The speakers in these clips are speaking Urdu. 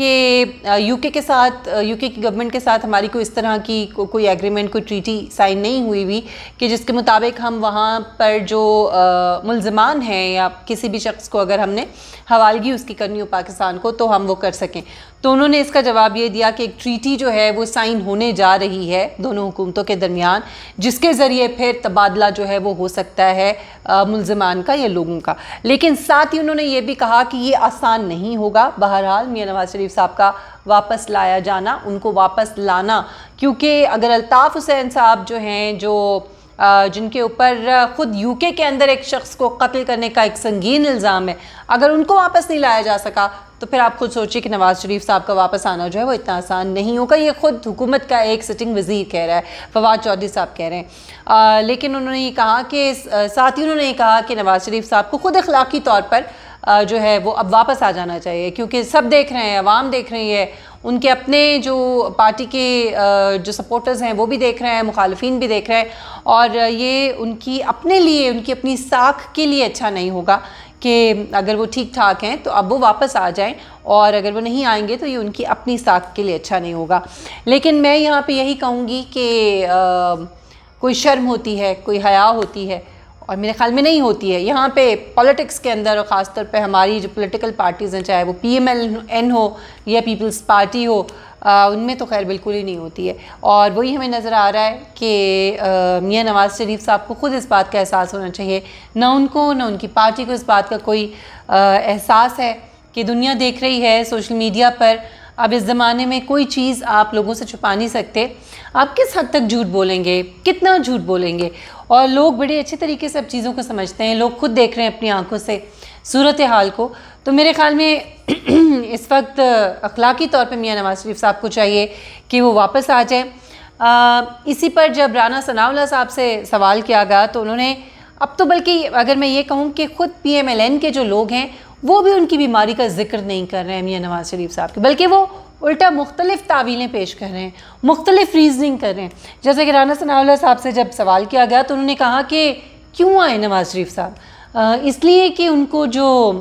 کہ یو کے کی گورنمنٹ کے ساتھ ہماری کوئی اس طرح کی کوئی ایگریمنٹ، کوئی ٹریٹی سائن نہیں ہوئی کہ جس کے مطابق ہم وہاں پر جو ملزمان ہیں یا کسی بھی شخص کو اگر ہم نے حوالگی اس کی کرنی ہو پاکستان کو تو ہم وہ کر سکیں. تو انہوں نے اس کا جواب یہ دیا کہ ایک ٹریٹی جو ہے وہ سائن ہونے جا رہی ہے دونوں حکومتوں کے درمیان، جس کے ذریعے پھر تبادلہ جو ہے وہ ہو سکتا ہے ملزمان کا یا لوگوں کا. لیکن ساتھ ہی انہوں نے یہ بھی کہا کہ یہ آسان نہیں ہوگا بہرحال میاں نواز شریف صاحب کا واپس لایا جانا، ان کو واپس لانا، کیونکہ اگر الطاف حسین صاحب جو ہیں جن کے اوپر خود یو کے اندر ایک شخص کو قتل کرنے کا ایک سنگین الزام ہے، اگر ان کو واپس نہیں لایا جا سکا تو پھر آپ خود سوچیں کہ نواز شریف صاحب کا واپس آنا جو ہے وہ اتنا آسان نہیں ہوگا. یہ خود حکومت کا ایک سٹنگ وزیر کہہ رہا ہے، فواد چودھری صاحب کہہ رہے ہیں. لیکن انہوں نے یہ کہا کہ ساتھ ہی انہوں نے یہ کہا کہ نواز شریف صاحب کو خود اخلاقی طور پر جو ہے وہ اب واپس آ جانا چاہیے، کیونکہ سب دیکھ رہے ہیں، عوام دیکھ رہی ہے، ان کے اپنے جو پارٹی کے جو سپورٹرز ہیں وہ بھی دیکھ رہے ہیں، مخالفین بھی دیکھ رہے ہیں، اور یہ ان کی اپنے لیے، ان کی اپنی ساکھ کے لیے اچھا نہیں ہوگا کہ اگر وہ ٹھیک ٹھاک ہیں تو اب وہ واپس آ جائیں، اور اگر وہ نہیں آئیں گے تو یہ ان کی اپنی ساکھ کے لیے اچھا نہیں ہوگا. لیکن میں یہاں پہ یہی کہوں گی کہ کوئی شرم ہوتی ہے، کوئی حیا ہوتی ہے، اور میرے خیال میں نہیں ہوتی ہے. یہاں پہ پولیٹکس کے اندر، اور خاص طور پہ ہماری جو پولیٹیکل پارٹیز ہیں، چاہے وہ PMLN ہو یا پیپلز پارٹی ہو، ان میں تو خیر بالکل ہی نہیں ہوتی ہے. اور وہی ہمیں نظر آ رہا ہے کہ میاں نواز شریف صاحب کو خود اس بات کا احساس ہونا چاہیے، نہ ان کو نہ ان کی پارٹی کو اس بات کا کوئی احساس ہے کہ دنیا دیکھ رہی ہے سوشل میڈیا پر. اب اس زمانے میں کوئی چیز آپ لوگوں سے چھپا نہیں سکتے. آپ کس حد تک جھوٹ بولیں گے، کتنا جھوٹ بولیں گے، اور لوگ بڑے اچھے طریقے سے اب چیزوں کو سمجھتے ہیں، لوگ خود دیکھ رہے ہیں اپنی آنکھوں سے صورتحال کو. تو میرے خیال میں اس وقت اخلاقی طور پہ میاں نواز شریف صاحب کو چاہیے کہ وہ واپس آ جائیں. اسی پر جب رانا ثناءاللہ صاحب سے سوال کیا گیا تو انہوں نے اب تو بلکہ اگر میں یہ کہوں کہ خود PMLN کے جو لوگ ہیں وہ بھی ان کی بیماری کا ذکر نہیں کر رہے ہیں میاں نواز شریف صاحب کے، بلکہ وہ الٹا مختلف تعویلیں پیش کر رہے ہیں، مختلف ریزننگ کر رہے ہیں. جیسے کہ رانا ثناءاللہ صاحب سے جب سوال کیا گیا تو انہوں نے کہا کہ کیوں آئے نواز شریف صاحب، اس لیے کہ ان کو جو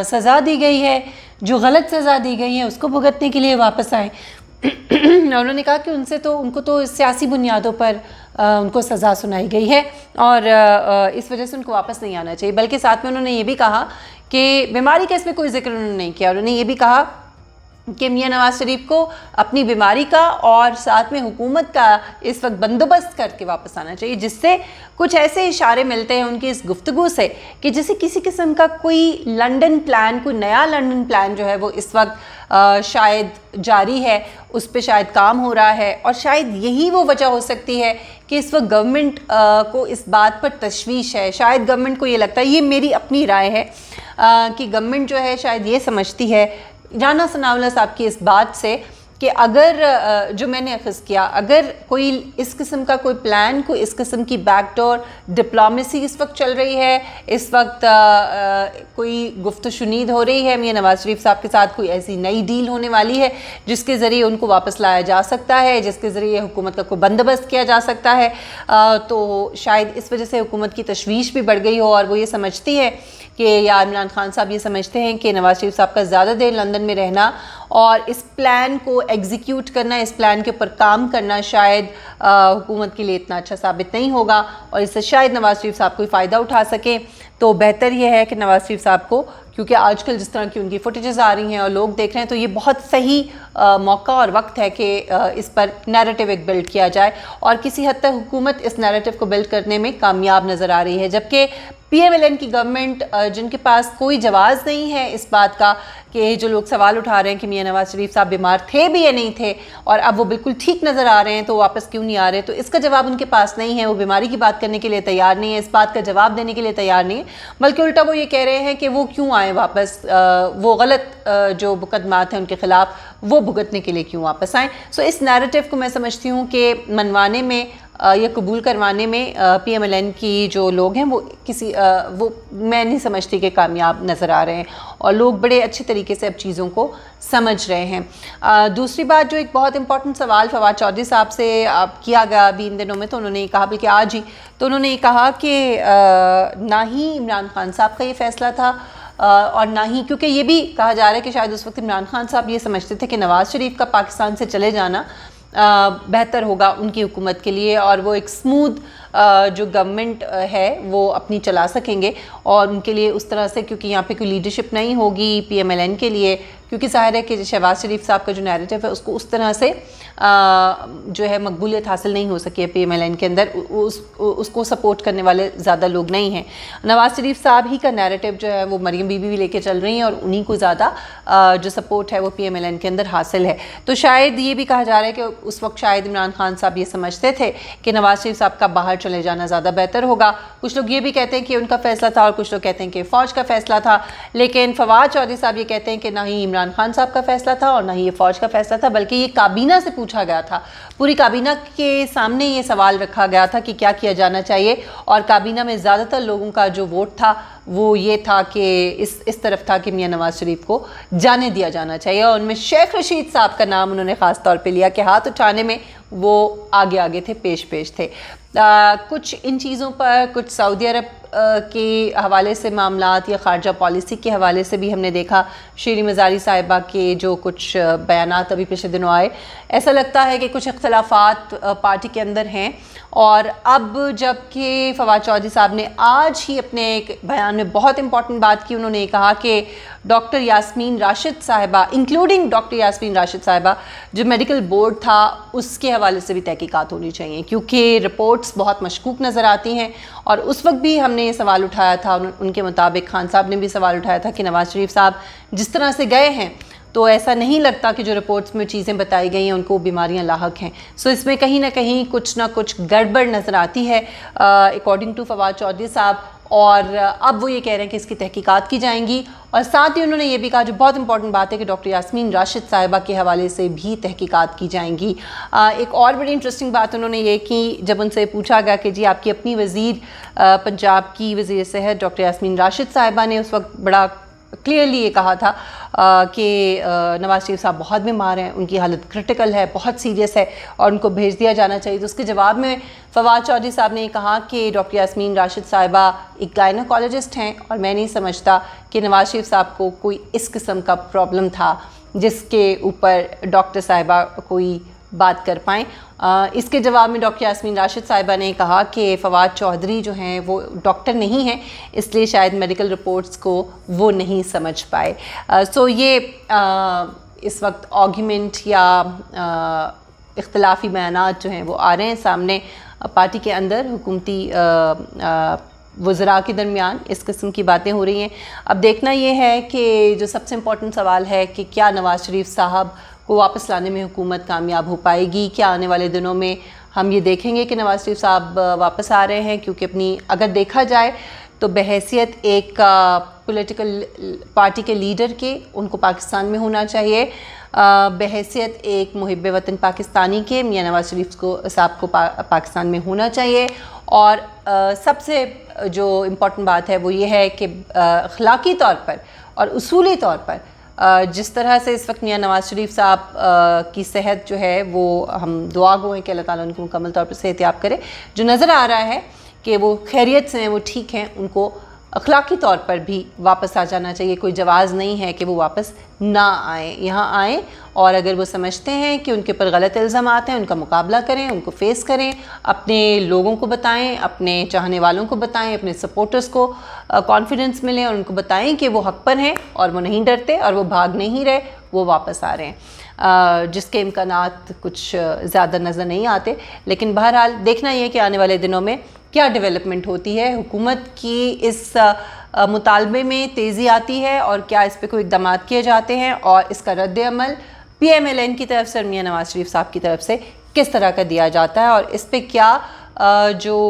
سزا دی گئی ہے، جو غلط سزا دی گئی ہے، اس کو بھگتنے کے لیے واپس آئے. انہوں نے کہا کہ ان کو تو سیاسی بنیادوں پر ان کو سزا سنائی گئی ہے، اور اس وجہ سے ان کو واپس نہیں آنا چاہیے. بلکہ ساتھ میں انہوں نے یہ بھی کہا کہ بیماری کا اس میں کوئی ذکر انہوں نے نہیں کیا. انہوں نے یہ بھی کہا کہ میاں نواز شریف کو اپنی بیماری کا اور ساتھ میں حکومت کا اس وقت بندوبست کر کے واپس آنا چاہیے، جس سے کچھ ایسے اشارے ملتے ہیں ان کی اس گفتگو سے کہ جیسے کسی قسم کا کوئی لنڈن پلان، کوئی نیا لنڈن پلان جو ہے وہ اس وقت شاید جاری ہے، اس پہ شاید کام ہو رہا ہے. اور شاید یہی وہ وجہ ہو سکتی ہے کہ اس وقت گورنمنٹ کو اس بات پر تشویش ہے. شاید گورنمنٹ کو یہ لگتا ہے، یہ میری اپنی رائے ہے، کہ گورنمنٹ جو ہے شاید یہ سمجھتی ہے رانا ثناءاللہ صاحب کی اس بات سے کہ اگر جو میں نے اخذ کیا، اگر کوئی اس قسم کا کوئی پلان، کوئی اس قسم کی بیک ڈور ڈپلومیسی اس وقت چل رہی ہے، اس وقت کوئی گفت و شنید ہو رہی ہے میاں نواز شریف صاحب کے ساتھ، کوئی ایسی نئی ڈیل ہونے والی ہے جس کے ذریعے ان کو واپس لایا جا سکتا ہے، جس کے ذریعے حکومت کا کوئی بندوبست کیا جا سکتا ہے، تو شاید اس وجہ سے حکومت کی تشویش بھی بڑھ گئی ہو، اور وہ یہ سمجھتی ہے کہ یا عمران خان صاحب یہ سمجھتے ہیں کہ نواز شریف صاحب کا زیادہ دیر لندن میں رہنا اور اس پلان کو ایگزیکیوٹ کرنا، اس پلان کے اوپر کام کرنا شاید حکومت کے لیے اتنا اچھا ثابت نہیں ہوگا، اور اس سے شاید نواز شریف صاحب کوئی فائدہ اٹھا سکیں. تو بہتر یہ ہے کہ نواز شریف صاحب کو، کیونکہ آج کل جس طرح کی ان کی فوٹیجز آ رہی ہیں اور لوگ دیکھ رہے ہیں، تو یہ بہت صحیح موقع اور وقت ہے کہ اس پر نیریٹو ایک بلڈ کیا جائے، اور کسی حد تک حکومت اس نیریٹو کو بلڈ کرنے میں کامیاب نظر آ رہی ہے. جبکہ PMLN کی گورنمنٹ جن کے پاس کوئی جواز نہیں ہے اس بات کا کہ جو لوگ سوال اٹھا رہے ہیں کہ میاں نواز شریف صاحب بیمار تھے بھی یا نہیں تھے اور اب وہ بالکل ٹھیک نظر آ رہے ہیں تو واپس کیوں نہیں آ رہے، تو اس کا جواب ان کے پاس نہیں ہے. وہ بیماری کی بات کرنے کے لیے تیار نہیں ہے، اس بات کا جواب دینے کے لیے تیار نہیں ہے، بلکہ الٹا وہ یہ کہہ رہے ہیں کہ وہ کیوں آئے واپس، وہ غلط جو مقدمات ہیں ان کے خلاف وہ بھگتنے کے لیے کیوں واپس آئیں. سو اس نیریٹو کو میں سمجھتی ہوں کہ منوانے میں یا قبول کروانے میں PMLN کی جو لوگ ہیں وہ میں نہیں سمجھتی کہ کامیاب نظر آ رہے ہیں، اور لوگ بڑے اچھے طریقے سے اب چیزوں کو سمجھ رہے ہیں. دوسری بات جو ایک بہت امپورٹنٹ سوال فواد چودھری صاحب سے کیا گیا ابھی ان دنوں میں، تو انہوں نے یہ کہا، بلکہ آج ہی، تو انہوں نے یہ کہا کہ نہ ہی عمران خان صاحب کا یہ فیصلہ تھا اور نہ ہی کیونکہ یہ بھی کہا جا رہا ہے کہ شاید اس وقت عمران خان صاحب یہ سمجھتے تھے کہ نواز شریف کا پاکستان سے چلے جانا بہتر ہوگا ان کی حکومت کے لیے، اور وہ ایک اسموتھ جو گورنمنٹ ہے وہ اپنی چلا سکیں گے، اور ان کے لیے اس طرح سے کیونکہ یہاں پہ کوئی لیڈرشپ نہیں ہوگی PMLN کے لیے، کیونکہ ظاہر ہے کہ شہباز شریف صاحب کا جو نیریٹو ہے اس کو اس طرح سے جو ہے مقبولیت حاصل نہیں ہو سکی ہے PMLN کے اندر، اس کو سپورٹ کرنے والے زیادہ لوگ نہیں ہیں۔ نواز شریف صاحب ہی کا نیریٹو جو ہے وہ مریم بی بی بھی لے کے چل رہی ہیں، اور انہی کو زیادہ جو سپورٹ ہے وہ PMLN کے اندر حاصل ہے۔ تو شاید یہ بھی کہا جا رہا ہے کہ اس وقت شاید عمران خان صاحب یہ سمجھتے تھے کہ نواز شریف صاحب کا باہر چلے جانا زیادہ بہتر ہوگا۔ کچھ لوگ یہ بھی کہتے ہیں کہ ان کا فیصلہ تھا، اور کچھ لوگ کہتے ہیں کہ فوج کا فیصلہ تھا، لیکن فواد چودھری صاحب یہ کہتے ہیں کہ نہ ہی عمران خان صاحب کا فیصلہ تھا اور نہ ہی یہ فوج کا فیصلہ تھا، بلکہ یہ کابینہ سے پوچھا گیا تھا، پوری کابینہ کے سامنے یہ سوال رکھا گیا تھا کہ کیا کیا جانا چاہیے، اور کابینہ میں زیادہ تر لوگوں کا جو ووٹ تھا وہ یہ تھا کہ اس طرف تھا کہ میاں نواز شریف کو جانے دیا جانا چاہیے، اور ان میں شیخ رشید صاحب کا نام انہوں نے خاص طور پہ لیا کہ ہاتھ اٹھانے میں وہ آگے تھے، پیش تھے۔ کچھ ان چیزوں پر، کچھ سعودی عرب کے حوالے سے معاملات یا خارجہ پالیسی کے حوالے سے بھی ہم نے دیکھا، شیریں مزاری صاحبہ کے جو کچھ بیانات ابھی پچھلے دنوں آئے، ایسا لگتا ہے کہ کچھ اختلافات پارٹی کے اندر ہیں، اور اب جب کہ فواد چودھری صاحب نے آج ہی اپنے ایک بیان میں بہت امپورٹنٹ بات کی، انہوں نے کہا کہ ڈاکٹر یاسمین راشد صاحبہ انکلوڈنگ ڈاکٹر یاسمین راشد صاحبہ جو میڈیکل بورڈ تھا اس کے حوالے سے بھی تحقیقات ہونی چاہیے، کیونکہ رپورٹس بہت مشکوک نظر آتی ہیں، اور اس وقت بھی ہم نے یہ سوال اٹھایا تھا، ان کے مطابق خان صاحب نے بھی سوال اٹھایا تھا کہ نواز شریف صاحب جس طرح سے گئے ہیں تو ایسا نہیں لگتا کہ جو رپورٹس میں چیزیں بتائی گئی ہیں ان کو بیماریاں لاحق ہیں، سو اس میں کہیں نہ کہیں کچھ نہ کچھ گڑبڑ نظر آتی ہے اکارڈنگ ٹو فواد چودھری صاحب، اور اب وہ یہ کہہ رہے ہیں کہ اس کی تحقیقات کی جائیں گی، اور ساتھ ہی انہوں نے یہ بھی کہا جو بہت امپورٹنٹ بات ہے کہ ڈاکٹر یاسمین راشد صاحبہ کے حوالے سے بھی تحقیقات کی جائیں گی۔ ایک اور بڑی انٹرسٹنگ بات انہوں نے یہ کی جب ان سے پوچھا گیا کہ جی آپ کی اپنی وزیر پنجاب کی وزیر صحت ڈاکٹر یاسمین راشد صاحبہ نے اس وقت بڑا کلیئرلی یہ کہا تھا کہ نواز شریف صاحب بہت بیمار ہیں، ان کی حالت کرٹیکل ہے، بہت سیریس ہے اور ان کو بھیج دیا جانا چاہیے، تو اس کے جواب میں فواد چودھری صاحب نے یہ کہا کہ ڈاکٹر یاسمین راشد صاحبہ ایک گائنیکالوجسٹ ہیں، اور میں نہیں سمجھتا کہ نواز شریف صاحب کو کوئی اس قسم کا پرابلم تھا جس کے اوپر ڈاکٹر صاحبہ کوئی بات کر پائیں۔ اس کے جواب میں ڈاکٹر یاسمین راشد صاحبہ نے کہا کہ فواد چودھری جو ہیں وہ ڈاکٹر نہیں ہیں، اس لیے شاید میڈیکل رپورٹس کو وہ نہیں سمجھ پائے۔ سو یہ اس وقت آرگیومنٹ یا اختلافی بیانات جو ہیں وہ آ رہے ہیں سامنے پارٹی کے اندر، حکومتی وزراء کے درمیان اس قسم کی باتیں ہو رہی ہیں۔ اب دیکھنا یہ ہے کہ جو سب سے امپورٹنٹ سوال ہے کہ کیا نواز شریف صاحب کو واپس لانے میں حکومت کامیاب ہو پائے گی، کیا آنے والے دنوں میں ہم یہ دیکھیں گے کہ نواز شریف صاحب واپس آ رہے ہیں، کیونکہ اپنی اگر دیکھا جائے تو بحیثیت ایک پولیٹیکل پارٹی کے لیڈر کے ان کو پاکستان میں ہونا چاہیے، بحیثیت ایک محب وطن پاکستانی کے میاں نواز شریف صاحب کو پاکستان میں ہونا چاہیے، اور سب سے جو امپورٹنٹ بات ہے وہ یہ ہے کہ اخلاقی طور پر اور اصولی طور پر جس طرح سے اس وقت میاں نواز شریف صاحب کی صحت جو ہے وہ ہم دعا گو ہیں کہ اللہ تعالیٰ ان کو مکمل طور پر صحتیاب کرے، جو نظر آ رہا ہے کہ وہ خیریت سے ہیں، وہ ٹھیک ہیں، ان کو اخلاقی طور پر بھی واپس آ جانا چاہیے، کوئی جواز نہیں ہے کہ وہ واپس نہ آئیں، یہاں آئیں، اور اگر وہ سمجھتے ہیں کہ ان کے اوپر غلط الزامات ہیں ان کا مقابلہ کریں، ان کو فیس کریں، اپنے لوگوں کو بتائیں، اپنے چاہنے والوں کو بتائیں، اپنے سپورٹرز کو کانفیڈنس ملیں اور ان کو بتائیں کہ وہ حق پر ہیں اور وہ نہیں ڈرتے اور وہ بھاگ نہیں رہے، وہ واپس آ رہے ہیں، جس کے امکانات کچھ زیادہ نظر نہیں آتے، لیکن بہرحال دیکھنا یہ کہ آنے والے دنوں میں کیا ڈیولپمنٹ ہوتی ہے، حکومت کی اس مطالبے میں تیزی آتی ہے اور کیا اس پہ کوئی اقدامات کیے جاتے ہیں، اور اس کا رد عمل PMLN کی طرف سے اور میاں نواز شریف صاحب کی طرف سے کس طرح کا دیا جاتا ہے، اور اس پہ کیا جو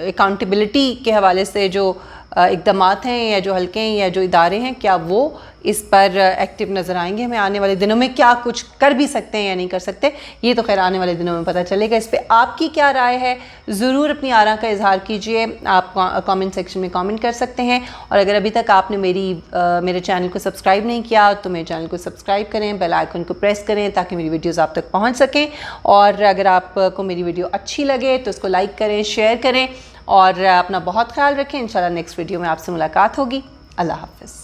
اکاؤنٹیبلٹی کے حوالے سے جو اقدامات ہیں یا جو حلقے ہیں یا جو ادارے ہیں کیا وہ اس پر ایکٹیو نظر آئیں گے، ہمیں آنے والے دنوں میں کیا کچھ کر بھی سکتے ہیں یا نہیں کر سکتے، یہ تو خیر آنے والے دنوں میں پتہ چلے گا۔ اس پہ آپ کی کیا رائے ہے ضرور اپنی آراء کا اظہار کیجئے، آپ کامنٹ سیکشن میں کامنٹ کر سکتے ہیں، اور اگر ابھی تک آپ نے میرے چینل کو سبسکرائب نہیں کیا تو میرے چینل کو سبسکرائب کریں، بیل آئیکن کو پریس کریں تاکہ میری ویڈیوز آپ تک پہنچ سکیں، اور اگر آپ کو میری ویڈیو اچھی لگے تو اس کو لائک کریں، شیئر کریں، اور اپنا بہت خیال رکھیں۔ انشاءاللہ نیکسٹ ویڈیو میں آپ سے ملاقات ہوگی۔ اللہ حافظ.